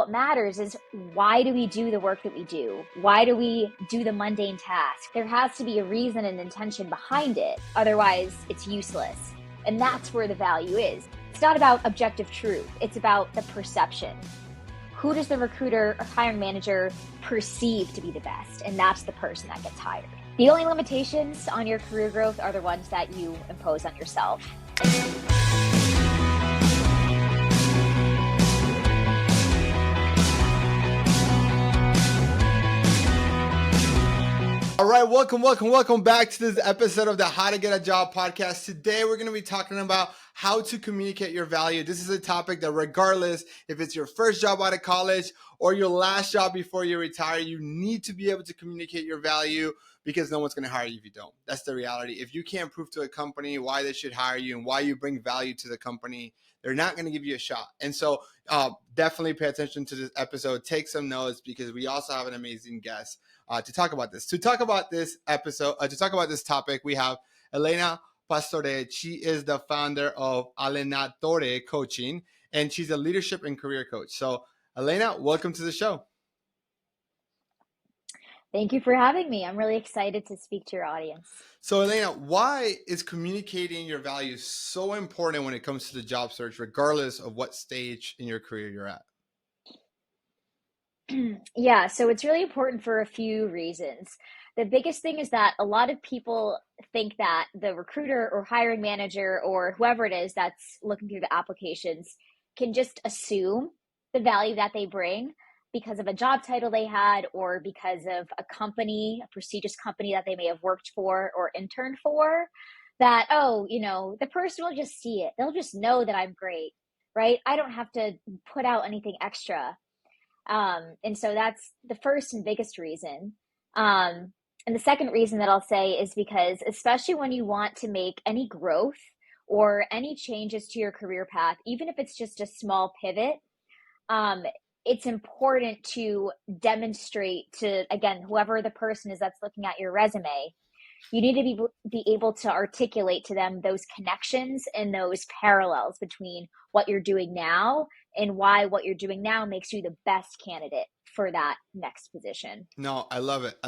What matters is, why do we do the work that we do? Why do we do the mundane task? There has to be a reason and intention behind it. Otherwise, it's useless. And Yeah. that's where the value is. It's not about objective truth. It's about the perception. Who does the recruiter or hiring manager perceive to be the best? And that's the person that gets hired. The only limitations on your career growth are the ones that you impose on yourself. All right, welcome back to this episode of the How to Get a Job podcast. Today, we're going to be talking about how to communicate your value. This is a topic that regardless if it's your first job out of college or your last job before you retire, you need to be able to communicate your value because no one's going to hire you if you don't. That's the reality. If you can't prove to a company why they should hire you and why you bring value to the company, they're not going to give you a shot. And so definitely pay attention to this episode. Take some notes because we also have an amazing guest to talk about this. To talk about this episode, to talk about this topic, we have Elena Pastore. She is the founder of Elena Pastore Coaching, and she's a leadership and career coach. So, Elena, welcome to the show. Thank you for having me. I'm really excited to speak to your audience. So, Elena, why is communicating your values so important when it comes to the job search, regardless of what stage in your career you're at? Yeah, so it's really important for a few reasons. The biggest thing is that a lot of people think that the recruiter or hiring manager or whoever it is that's looking through the applications can just assume the value that they bring because of a job title they had or because of a company, a prestigious company that they may have worked for or interned for, that, oh, the person will just see it. They'll just know that I'm great, right? I don't have to put out anything extra. And so that's the first and biggest reason. And the second reason that I'll say is because, especially when you want to make any growth or any changes to your career path, even if it's just a small pivot, it's important to demonstrate to, again, whoever the person is that's looking at your resume, you need to be able to articulate to them those connections and those parallels between what you're doing now and why what you're doing now makes you the best candidate for that next position. No, I love it.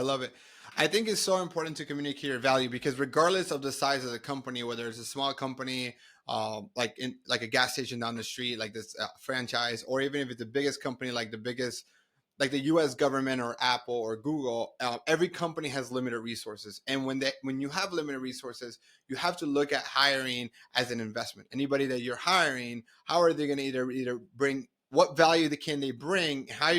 I think it's so important to communicate your value because regardless of the size of the company, whether it's a small company, like a gas station down the street, like this franchise, or even if it's the biggest company, like the U.S. government or Apple or Google, every company has limited resources. And when you have limited resources, you have to look at hiring as an investment. Anybody that you're hiring, how are they going to either bring, what value can they bring, how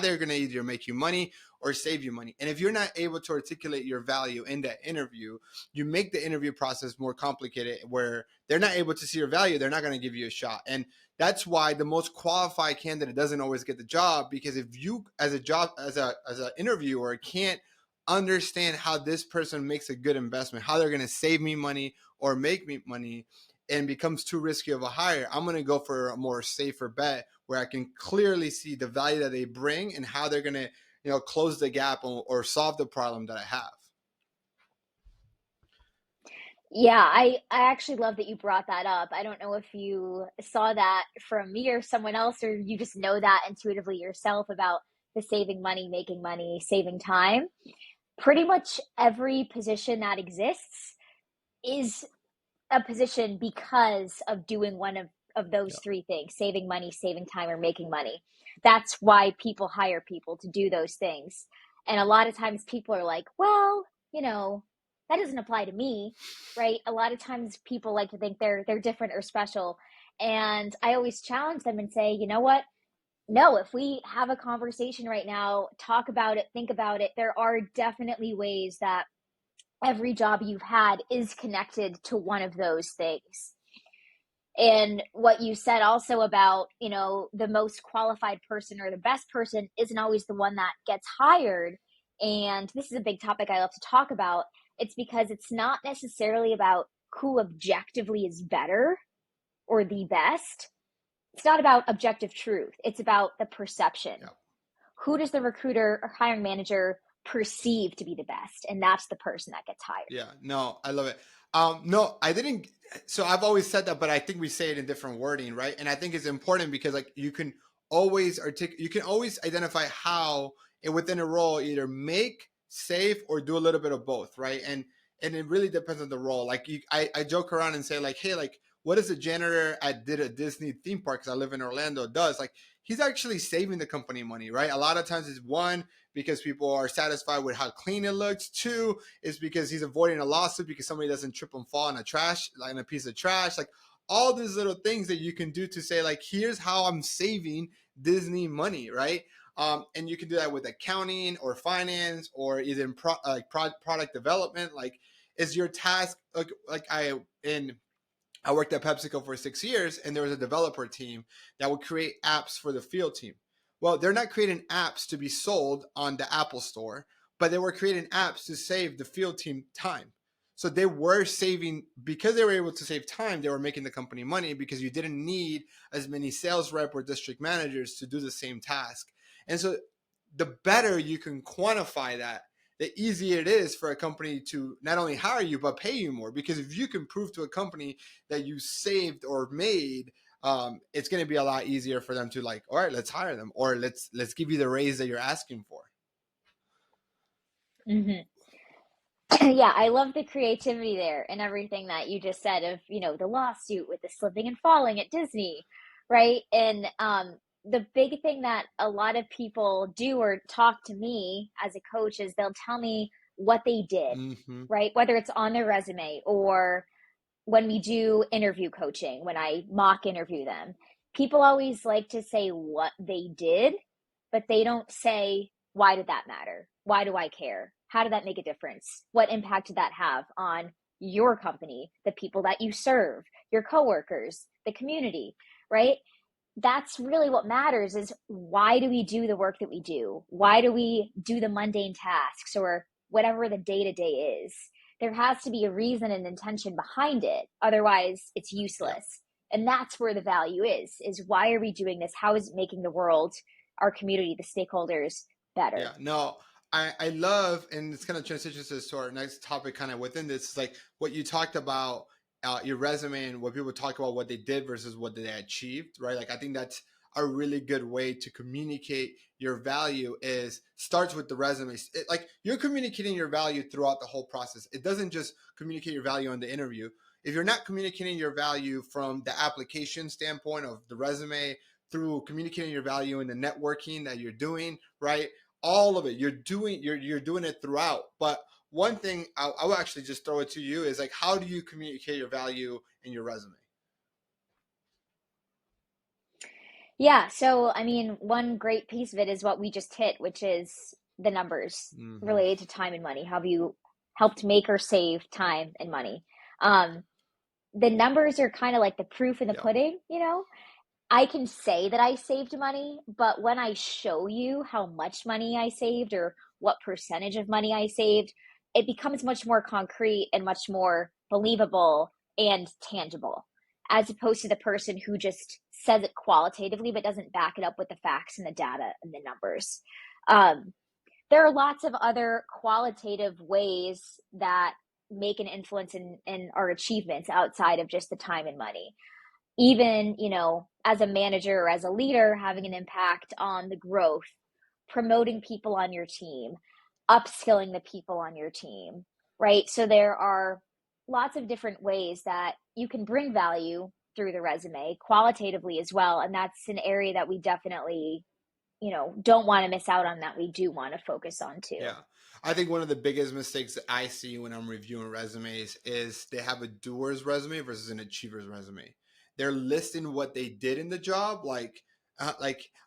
they're going to either make you money or save you money. And if you're not able to articulate your value in that interview, you make the interview process more complicated where they're not able to see your value. They're not going to give you a shot. And that's why the most qualified candidate doesn't always get the job, because if you as an interviewer can't understand how this person makes a good investment, how they're going to save me money or make me money, and becomes too risky of a hire, I'm going to go for a more safer bet where I can clearly see the value that they bring and how they're going to, close the gap or solve the problem that I have. Yeah, I actually love that you brought that up. I don't know if you saw that from me or someone else, or you just know that intuitively yourself about the saving money, making money, saving time. Pretty much every position that exists is a position because of doing one of those three things: saving money, saving time, or making money. That's why people hire people to do those things. And a lot of times people are like, well, that doesn't apply to me, right? A lot of times people like to think they're different or special. And I always challenge them and say, you know what? No, if we have a conversation right now, talk about it, think about it, there are definitely ways that every job you've had is connected to one of those things. And what you said also about, the most qualified person or the best person isn't always the one that gets hired. And this is a big topic I love to talk about. It's because it's not necessarily about who objectively is better or the best. It's not about objective truth. It's about the perception. Yep. Who does the recruiter or hiring manager perceive to be the best? And that's the person that gets hired. Yeah, no, I love it. No, I didn't. So I've always said that, but I think we say it in different wording, right? And I think it's important because you can always you can always identify how and within a role either make, save, or do a little bit of both, right? And it really depends on the role. Like I joke around and say like, hey, like what is a janitor at did a Disney theme park, because I live in Orlando, does? Like he's actually saving the company money, right? A lot of times it's one, because people are satisfied with how clean it looks. Two is because he's avoiding a lawsuit because somebody doesn't trip and fall in a trash, like in a piece of trash. Like all these little things that you can do to say like, here's how I'm saving Disney money, right? And you can do that with accounting or finance or either product development. Like, is your task like I worked at PepsiCo for 6 years, and there was a developer team that would create apps for the field team. Well, they're not creating apps to be sold on the Apple Store, but they were creating apps to save the field team time. So they were saving, because they were able to save time, they were making the company money because you didn't need as many sales rep or district managers to do the same task. And so the better you can quantify that, the easier it is for a company to not only hire you but pay you more. Because if you can prove to a company that you saved or made, it's going to be a lot easier for them to like, all right, let's hire them, or let's give you the raise that you're asking for. Hmm. Yeah, I love the creativity there and everything that you just said of, the lawsuit with the slipping and falling at Disney, right? And the big thing that a lot of people do or talk to me as a coach is they'll tell me what they did, Mm-hmm. right? Whether it's on their resume or when we do interview coaching, when I mock interview them, people always like to say what they did, but they don't say, why did that matter? Why do I care? How did that make a difference? What impact did that have on your company, the people that you serve, your coworkers, the community, right? That's really what matters is why do we do the work that we do? Why do we do the mundane tasks or whatever the day to day is? There has to be a reason and intention behind it. Otherwise, it's Yeah. useless. And that's where the value is why are we doing this? How is it making the world, our community, the stakeholders better? Yeah, no, I love, and it's kind of transitions to our next topic, kind of within this, is like what you talked about, your resume, and what people talk about what they did versus what they achieved, right? Like I think that's a really good way to communicate your value. Is starts with the resume. Like you're communicating your value throughout the whole process. It doesn't just communicate your value in the interview. If you're not communicating your value from the application standpoint of the resume, through communicating your value in the networking that you're doing, right? All of it, you're doing it throughout. But one thing I will actually just throw it to you is like, how do you communicate your value in your resume? Yeah, so I mean, one great piece of it is what we just hit, which is the numbers Mm-hmm. related to time and money. Have you helped make or save time and money? Um, the numbers are kind of like the proof in the Yeah. pudding. I can say that I saved money, but when I show you how much money I saved or what percentage of money I saved, it becomes much more concrete and much more believable and tangible, as opposed to the person who just says it qualitatively but doesn't back it up with the facts and the data and the numbers. Um, there are lots of other qualitative ways that make an influence in our achievements outside of just the time and money. Even, as a manager or as a leader, having an impact on the growth, promoting people on your team, upskilling the people on your team, right? So there are lots of different ways that you can bring value through the resume qualitatively as well. And that's an area that we definitely, don't want to miss out on, that we do want to focus on too. Yeah. I think one of the biggest mistakes that I see when I'm reviewing resumes is they have a doer's resume versus an achiever's resume. They're listing what they did in the job, like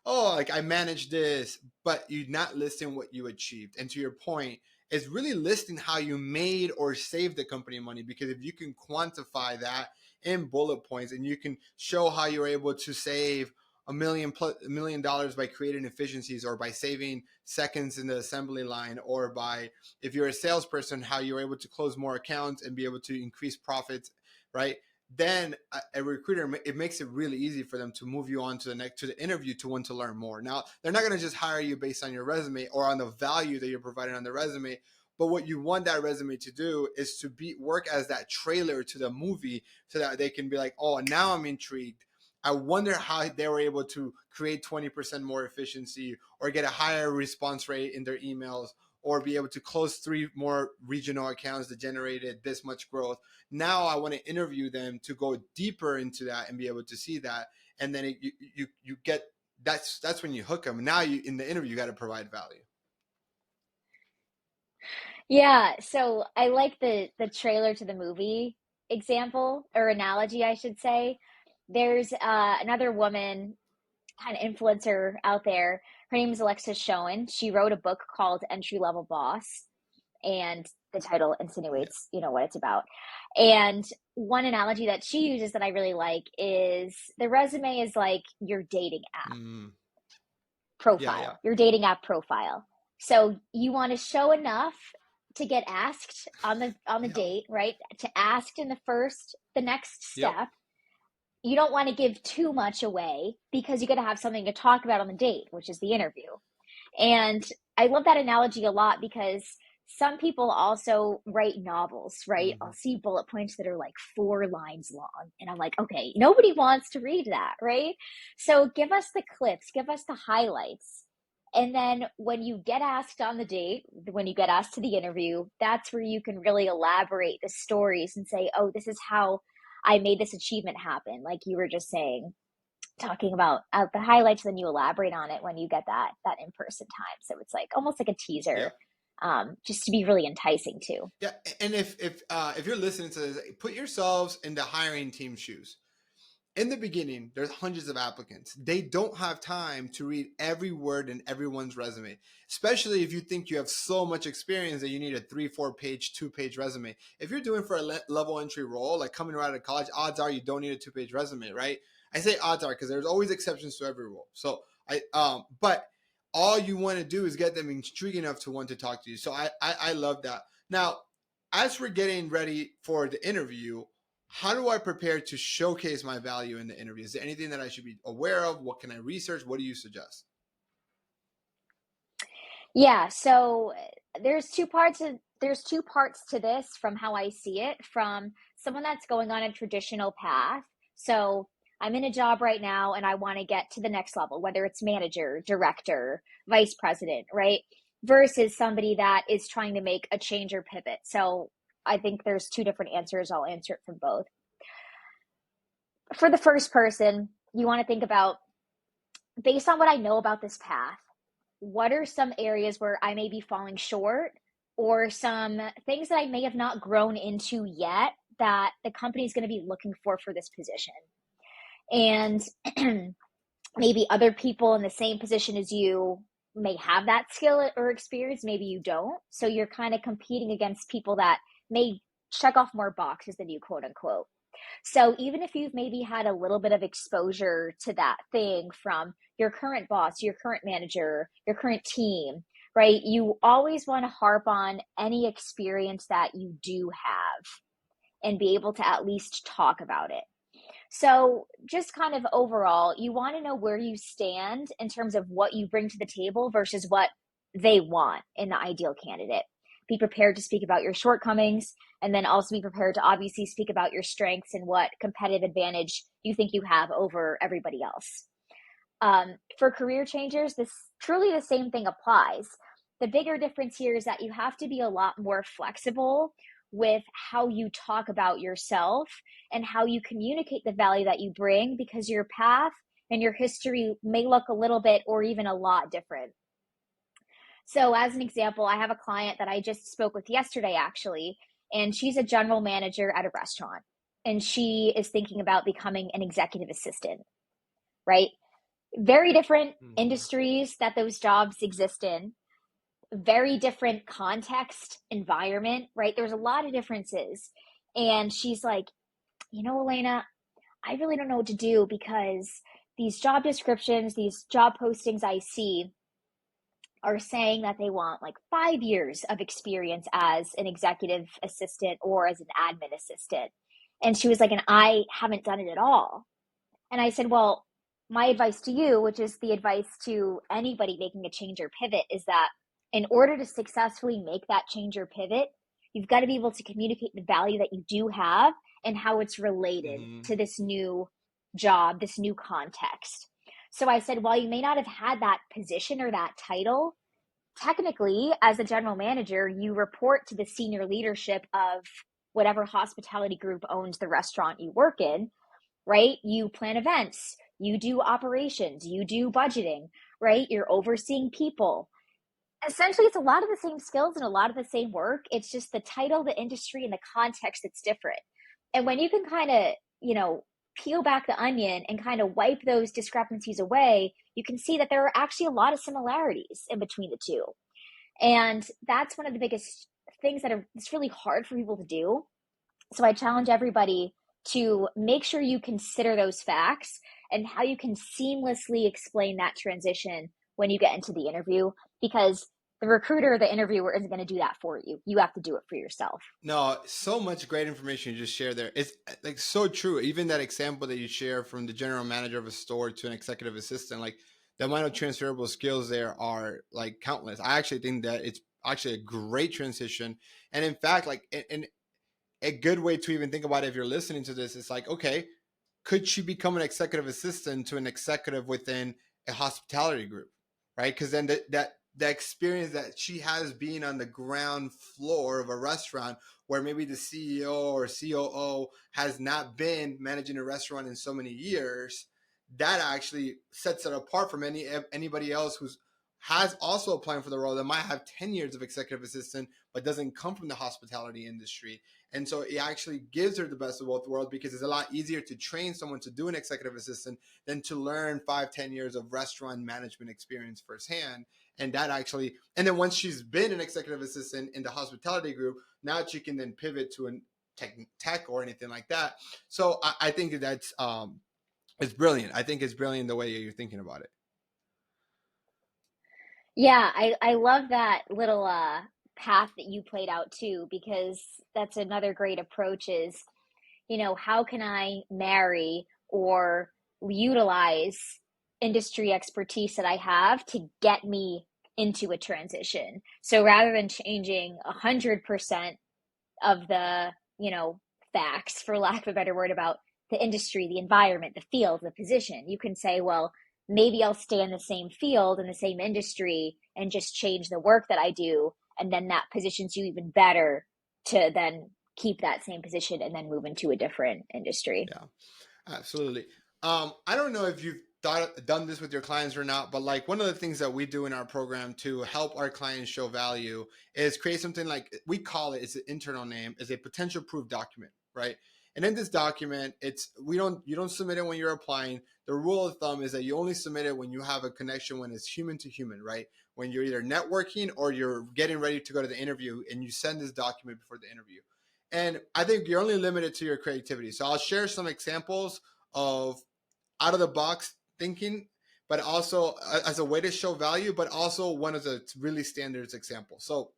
oh, like I managed this, but you're not listing what you achieved. And to your point, it's really listing how you made or saved the company money. Because if you can quantify that in bullet points, and you can show how you're able to save $1 million by creating efficiencies, or by saving seconds in the assembly line, or by, if you're a salesperson, how you're able to close more accounts and be able to increase profits, right? Then a recruiter, it makes it really easy for them to move you on to the interview, to want to learn more. Now they're not going to just hire you based on your resume or on the value that you're providing on the resume, but what you want that resume to do is to work as that trailer to the movie, so that they can be like, oh, now I'm intrigued. I wonder how they were able to create 20% more efficiency or get a higher response rate in their emails or be able to close 3 more regional accounts that generated this much growth. Now I want to interview them to go deeper into that and be able to see that. And then you get, that's when you hook them. Now you, in the interview, you got to provide value. Yeah, so I like the trailer to the movie example or analogy, I should say. There's another woman, kind of influencer out there. Her name is Alexis Schoen. She wrote a book called Entry Level Boss, and the title Yeah. insinuates, what it's about. And one analogy that she uses that I really like is the resume is like your dating app Mm, yeah. Yeah. profile, your dating app profile. So you want to show enough to get asked on the Yep. date, right? To ask in the next Yep. step. You don't want to give too much away because you got to have something to talk about on the date, which is the interview. And I love that analogy a lot because some people also write novels, right? I'll Hmm. see bullet points that are like 4 lines long. And I'm like, okay, nobody wants to read that, right? So give us the clips, give us the highlights. And then when you get asked on the date, when you get asked to the interview, that's where you can really elaborate the stories and say, oh, this is how I made this achievement happen. Like you were just saying, talking about the highlights, then you elaborate on it when you get that in-person time. So it's like almost like a Yeah. teaser, just to be really enticing too. Yeah. And if you're listening to this, put yourselves in the hiring team shoes. In the beginning, there's hundreds of applicants. They don't have time to read every word in everyone's resume, especially if you think you have so much experience that you need a 3, 4 page, 2 page resume. If you're doing for a level entry role, like coming right out of college, odds are you don't need a 2 page resume, right? I say odds are because there's always exceptions to every role. So but all you want to do is get them intrigued enough to want to talk to you. So I love that. Now, as we're getting ready for the interview, how do I prepare to showcase my value in the interview? Is there anything that I should be aware of? What can I research? What do you suggest? Yeah, so there's two parts to this from how I see it, from someone that's going on a traditional path. So I'm in a job right now and I want to get to the next level, whether it's manager, director, vice president, right? Versus somebody that is trying to make a change or pivot. So I think there's two different answers. I'll answer it from both. For the first person, you want to think about, based on what I know about this path, what are some areas where I may be falling short or some things that I may have not grown into yet that the company is going to be looking for this position. And maybe other people in the same position as you may have that skill or experience, maybe you don't. So you're kind of competing against people that may check off more boxes than you, quote unquote. So even if you've maybe had a little bit of exposure to that thing from your current boss, your current manager, your current team, right? You always want to harp on any experience that you do have and be able to at least talk about it. So, just kind of overall, you want to know where you stand in terms of what you bring to the table versus what they want in the ideal candidate. Be prepared to speak about your shortcomings and then also be prepared to obviously speak about your strengths and what competitive advantage you think you have over everybody else. For career changers, this truly the same thing applies. The bigger difference here is that you have to be a lot more flexible with how you talk about yourself and how you communicate the value that you bring because your path and your history may look a little bit or even a lot different. So, as an example, I have a client that I just spoke with yesterday, actually, and she's a general manager at a restaurant, and she is thinking about becoming an executive assistant, right? Very different Mm-hmm. industries that those jobs exist in, very different context, environment, right? There's a lot of differences. And she's like, Elena, I really don't know what to do because these job descriptions, these job postings I see are saying that they want like 5 years of experience as an executive assistant or as an admin assistant. And she was like, and I haven't done it at all. And I said, well, my advice to you, which is the advice to anybody making a change or pivot, is that in order to successfully make that change or pivot, you've got to be able to communicate the value that you do have and how it's related Mm-hmm. to this new job, this new context. So I said, while you may not have had that position or that title, technically, as a general manager, you report to the senior leadership of whatever hospitality group owns the restaurant you work in, right? You plan events, you do operations, you do budgeting, right? You're overseeing people. Essentially, it's a lot of the same skills and a lot of the same work. It's just the title, the industry, and the context that's different. And when you can kind of, peel back the onion and kind of wipe those discrepancies away, you can see that there are actually a lot of similarities in between the two. And that's one of the biggest things that it's really hard for people to do. So I challenge everybody to make sure you consider those facts and how you can seamlessly explain that transition when you get into the interview, because the recruiter, the interviewer isn't going to do that for you. You have to do it for yourself. No, so much great information you just shared there. It's like so true. Even that example that you share from the general manager of a store to an executive assistant, like the amount of transferable skills there are like countless. I actually think that it's actually a great transition. And in fact, like and a good way to even think about it if you're listening to this is like, okay, could she become an executive assistant to an executive within a hospitality group, right? Because then the experience that she has being on the ground floor of a restaurant where maybe the CEO or COO has not been managing a restaurant in so many years, that actually sets it apart from anybody else who's has also applying for the role that might have 10 years of executive assistant but doesn't come from the hospitality industry. And so it actually gives her the best of both worlds because it's a lot easier to train someone to do an executive assistant than to learn 5-10 years of restaurant management experience firsthand. And that actually, and then once she's been an executive assistant in the hospitality group, now she can then pivot to an tech or anything like that. So I think that's it's brilliant. I think it's brilliant the way you're thinking about it. Yeah, I love that little path that you played out too, because that's another great approach is, how can I marry or utilize industry expertise that I have to get me into a transition? So rather than changing 100% of the, facts, for lack of a better word, about the industry, the environment, the field, the position, you can say, well, maybe I'll stay in the same field, in the same industry, and just change the work that I do. And then that positions you even better to then keep that same position and then move into a different industry. Yeah. Absolutely. I don't know if you've done this with your clients or not, but like one of the things that we do in our program to help our clients show value is create something like we call it, it's an internal name, is a potential proof document, right? And in this document, it's you don't submit it when you're applying. The rule of thumb is that you only submit it when you have a connection when it's human to human, right? When you're either networking or you're getting ready to go to the interview and you send this document before the interview. And I think you're only limited to your creativity. So I'll share some examples of out of the box thinking, but also as a way to show value, but also one of the really standards examples. So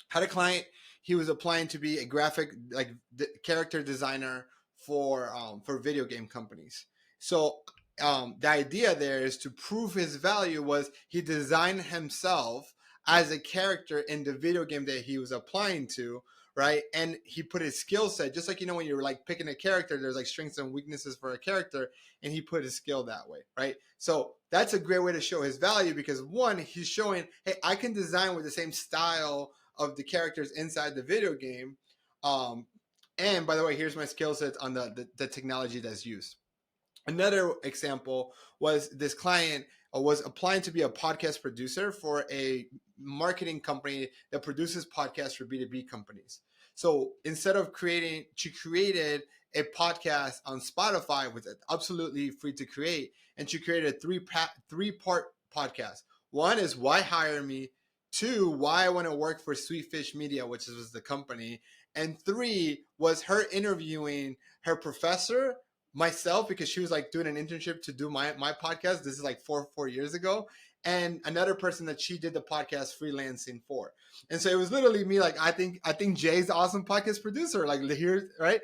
had a client, he was applying to be a graphic like character designer for video game companies. So the idea there is to prove his value was he designed himself as a character in the video game that he was applying to, right? And he put his skill set, just like when you're like picking a character, there's like strengths and weaknesses for a character, and he put his skill that way, right? So that's a great way to show his value because one, he's showing, hey, I can design with the same style of the characters inside the video game. Um, and by the way, here's my skill sets on the technology that's used. Another example was this client was applying to be a podcast producer for a marketing company that produces podcasts for B2B companies. So instead of she created a podcast on Spotify, which is absolutely free to create, and she created a three-part podcast. One is why hire me, two, why I want to work for Sweet Fish Media, which was the company, and three was her interviewing her professor, myself, because she was like doing an internship to do my podcast. This is like four years ago, and another person that she did the podcast freelancing for. And so it was literally me, like, I think Jay's the awesome podcast producer, like here, right?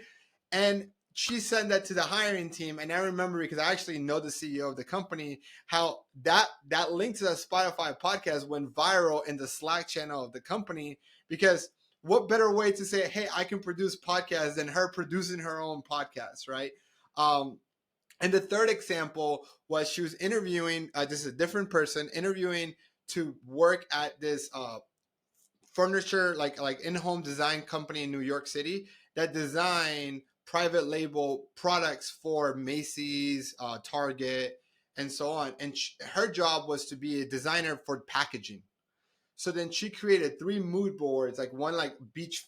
And she sent that to the hiring team, and I remember because I actually know the CEO of the company, how that link to that Spotify podcast went viral in the Slack channel of the company. Because what better way to say, hey, I can produce podcasts than her producing her own podcast, right? um And the third example was she was interviewing. This is a different person interviewing to work at this furniture like in-home design company in New York City that design private label products for Macy's, Target, and so on. And her job was to be a designer for packaging. So then she created three mood boards, like one like beach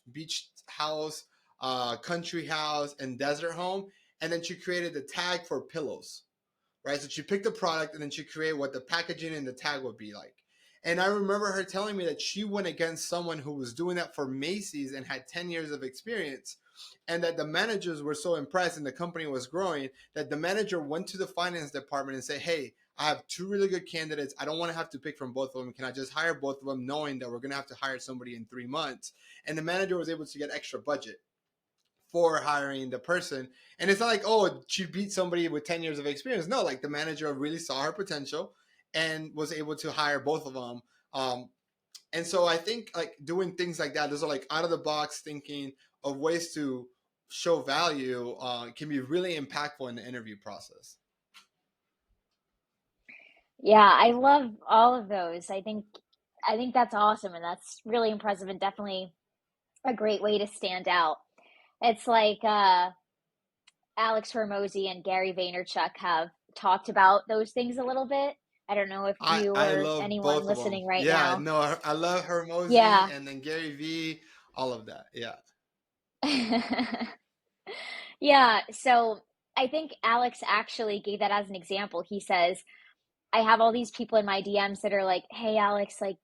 house, country house, and desert home. And then she created the tag for pillows, right? So she picked the product and then she created what the packaging and the tag would be like. And I remember her telling me that she went against someone who was doing that for Macy's and had 10 years of experience. And that the managers were so impressed and the company was growing that the manager went to the finance department and said, hey, I have two really good candidates. I don't want to have to pick from both of them. Can I just hire both of them knowing that we're going to have to hire somebody in 3 months? And the manager was able to get extra budget for hiring the person. And it's not like, oh, she beat somebody with 10 years of experience. No, like the manager really saw her potential and was able to hire both of them. And so I think like doing things like that, those are like out of the box thinking of ways to show value, can be really impactful in the interview process. Yeah, I love all of those. I think that's awesome and that's really impressive and definitely a great way to stand out. It's like Alex Hormozy and Gary Vaynerchuk have talked about those things a little bit. I don't know if you I or love anyone both of them. listening right Yeah, now. no, I love Hermosi Yeah. and then Gary V, all of that. Yeah. Yeah, so I think Alex actually gave that as an example. He says, I have all these people in my DMs that are like, "Hey Alex, like,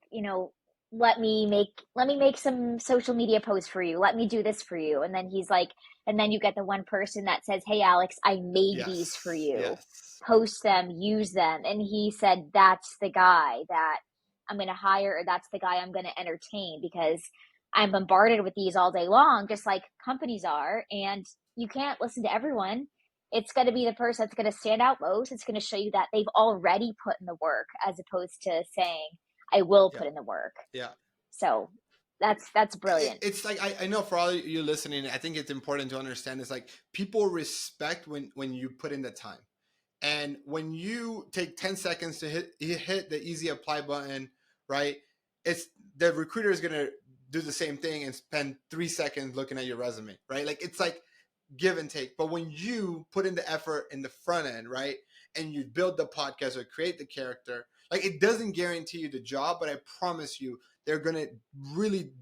let me make some social media posts for you. Let me do this for you." And then he's like, and then you get the one person that says, "Hey Alex, I made these for Yes. you. Yes. Post them, use them." And he said, "That's the guy that I'm going to hire, or that's the guy I'm going to entertain because I'm bombarded with these all day long, just like companies are, and you can't listen to everyone. It's going to be the person that's going to stand out most. It's going to show you that they've already put in the work as opposed to saying, I will Yeah. put in the work." Yeah. So that's brilliant. It's like I know for all you listening, I think it's important to understand is like people respect when you put in the time. And when you take 10 seconds to hit the easy apply button, right? It's the recruiter is gonna do the same thing and spend 3 seconds looking at your resume, right? Like it's like give and take. But when you put in the effort in the front end, right, and you build the podcast or create the character, like it doesn't guarantee you the job, but I promise you they're gonna really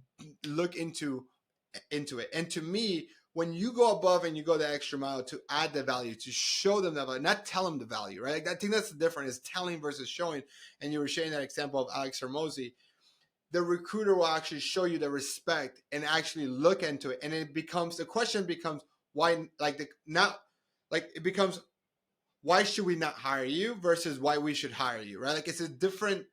look into it. And to me, when you go above and you go the extra mile to add the value, to show them the value, not tell them the value, right? Like I think that's the difference is telling versus showing. And you were sharing that example of Alex Hermosi. The recruiter will actually show you the respect and actually look into it. And it becomes the question becomes why like the not like it becomes why should we not hire you versus why we should hire you, right? Like it's a different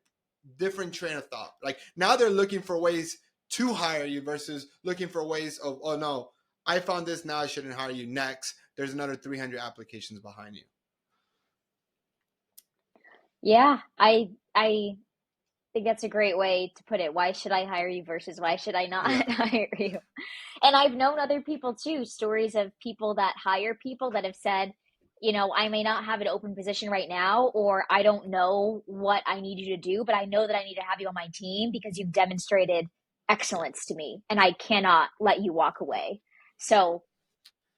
train of thought. Like now they're looking for ways to hire you versus looking for ways of, oh no, I found this, now I shouldn't hire you. Next, there's another 300 applications behind you. Yeah, I think that's a great way to put it. Why should I hire you versus why should I not Yeah. hire you? And I've known other people too, stories of people that hire people that have said, I may not have an open position right now, or I don't know what I need you to do, but I know that I need to have you on my team because you've demonstrated Yeah. excellence to me and I cannot let you walk away. So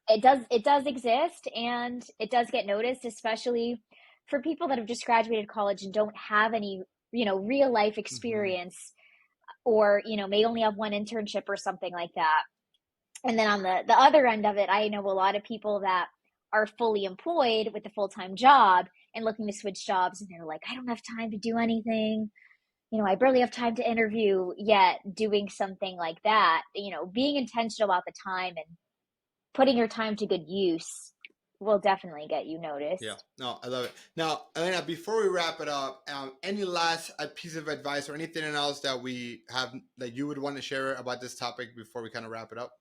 it does exist and it does get noticed, especially for people that have just graduated college and don't have any, real life Mm-hmm. experience, or, may only have one internship or something like that. And then on the other end of it, I know a lot of people that are fully employed with a full-time job and looking to switch jobs, and they're like, I don't have time to do anything. I barely have time to interview, yet doing something like that, being intentional about the time and putting your time to good use will definitely get you Yeah, noticed. no, I love it. Now, Elena, before we wrap it up, any last piece of advice or anything else that we have that you would want to share about this topic before we kind of wrap it up?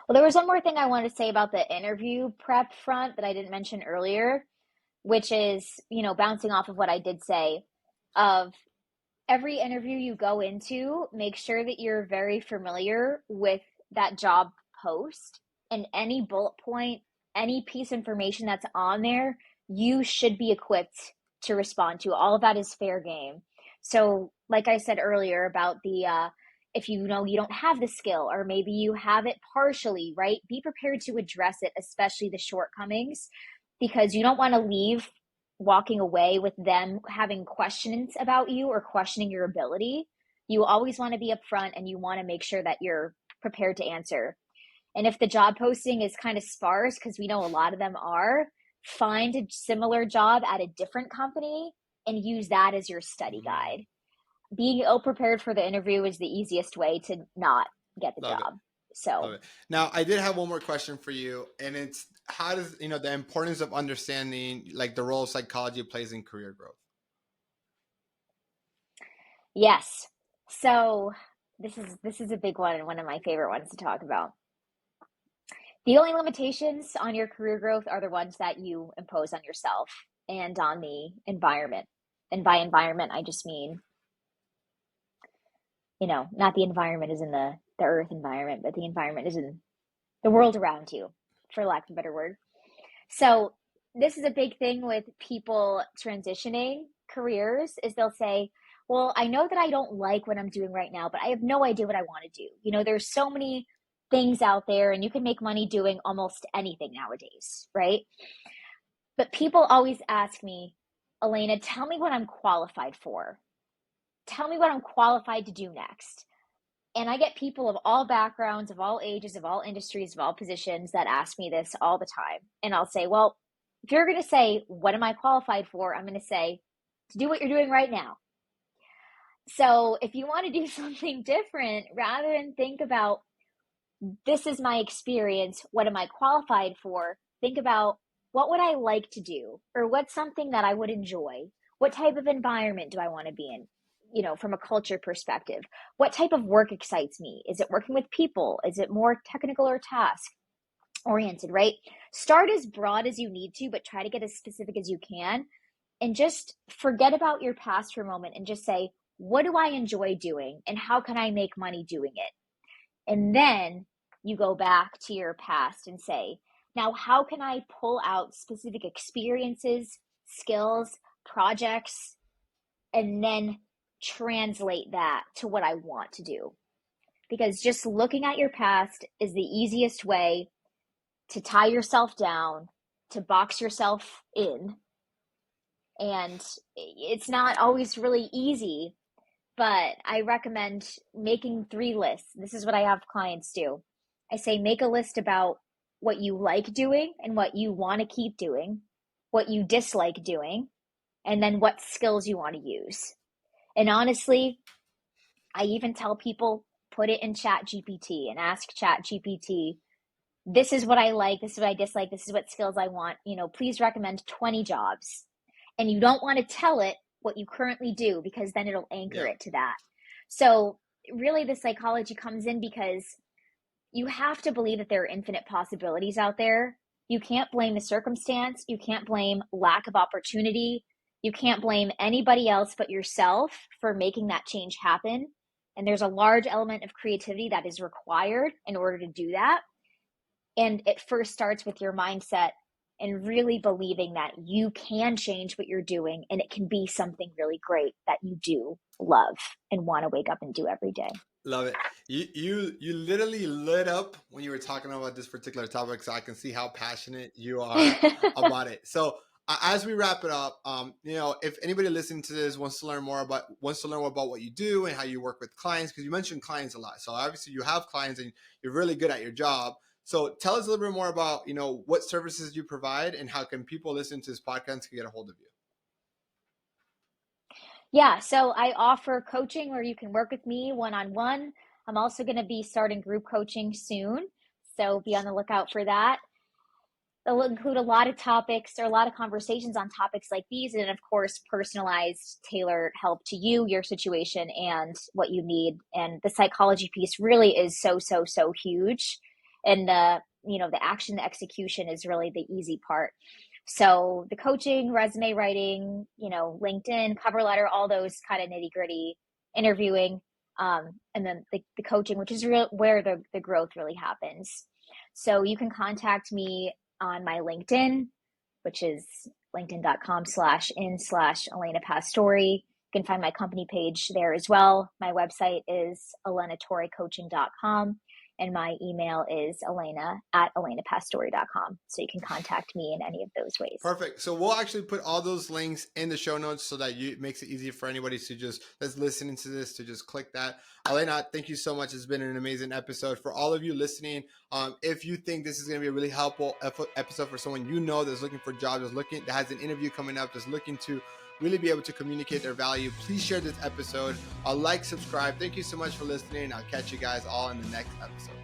Well, there was one more thing I wanted to say about the interview prep front that I didn't mention earlier, which is, bouncing off of what I did say of every interview you go into, make sure that you're very familiar with that job post and any bullet point. any piece of information that's on there, you should be equipped to respond to. All of that is fair game. So, like I said earlier about the if you know you don't have the skill, or maybe you have it partially, right? Be prepared to address it, especially the shortcomings, because you don't want to leave walking away with them having questions about you or questioning your ability. You always want to be upfront, and you want to make sure that you're prepared to answer. And if the job posting is kind of sparse, because we know a lot of them are, find a similar job at a different company and use that as your study Mhm. guide. Being ill prepared for the interview is the easiest way to not get the Love it. job. Love So, it. Now, I did have one more question for you, and it's how does the importance of understanding like the role psychology plays in career growth? yes. So, this is a big one and one of my favorite ones to talk about. The only limitations on your career growth are the ones that you impose on yourself and on the environment. And by environment, I just mean, not the environment is in the earth environment, but the environment is in the world around you, for lack of a better word. So this is a big thing with people transitioning careers is they'll say, well, I know that I don't like what I'm doing right now, but I have no idea what I want to do. There's so many things out there and you can make money doing almost anything nowadays, right? But people always ask me, Elena, tell me what I'm qualified for. Tell me what I'm qualified to do next. And I get people of all backgrounds, of all ages, of all industries, of all positions that ask me this all the time. And I'll say, well, if you're going to say, what am I qualified for? I'm going to say, to do what you're doing right now. So if you want to do something different, rather than think about, this is my experience, what am I qualified for? Think about, what would I like to do? Or what's something that I would enjoy? What type of environment do I want to be in? From a culture perspective, what type of work excites me? Is it working with people? Is it more technical or task oriented, right? Start as broad as you need to, but try to get as specific as you can. And just forget about your past for a moment and just say, what do I enjoy doing? And how can I make money doing it? And then you go back to your past and say, now, how can I pull out specific experiences, skills, projects, and then translate that to what I want to do? Because just looking at your past is the easiest way to tie yourself down, to box yourself in. And it's not always really easy, but I recommend making 3 lists. This is what I have clients do. I say, make a list about what you like doing and what you want to keep doing, what you dislike doing, and then what skills you want to use. And honestly, I even tell people, put it in Chat GPT and ask Chat GPT, this is what I like, this is what I dislike, this is what skills I want. Please recommend 20 jobs. And you don't want to tell it what you currently do, because then it'll anchor Yeah. it to that. So really the psychology comes in because you have to believe that there are infinite possibilities out there. You can't blame the circumstance. You can't blame lack of opportunity. You can't blame anybody else but yourself for making that change happen. And there's a large element of creativity that is required in order to do that. And it first starts with your mindset and really believing that you can change what you're doing and it can be something really great that you do love and want to wake up and do every day. Love it. You literally lit up when you were talking about this particular topic, so I can see how passionate you are about it. So as we wrap it up, if anybody listening to this wants to learn more about what you do and how you work with clients, because you mentioned clients a lot. So obviously you have clients and you're really good at your job. So tell us a little bit more about what services you provide and how can people listen to this podcast to get a hold of you. Yeah, so I offer coaching where you can work with me one on one. I'm also going to be starting group coaching soon, so be on the lookout for that. It'll include a lot of topics or a lot of conversations on topics like these, and of course, personalized, tailored help to you, your situation, and what you need. And the psychology piece really is so, so, so huge. And the action, the execution is really the easy part. So the coaching, resume writing, LinkedIn, cover letter, all those kind of nitty gritty, interviewing, and then the coaching, which is where the growth really happens. So you can contact me on my LinkedIn, which is linkedin.com/in/Elena Pastore. You can find my company page there as well. My website is elenatorecoaching.com, and my email is elena@elenapastore.com. So you can contact me in any of those ways. Perfect. So we'll actually put all those links in the show notes so that it makes it easy for anybody to just that's listening to this to just click that. Elena, thank you so much. It's been an amazing episode. For all of you listening, if you think this is going to be a really helpful episode for someone you know that's looking for jobs, that has an interview coming up, that's looking to really be able to communicate their value, please share this episode. Like, subscribe. Thank you so much for listening. I'll catch you guys all in the next episode.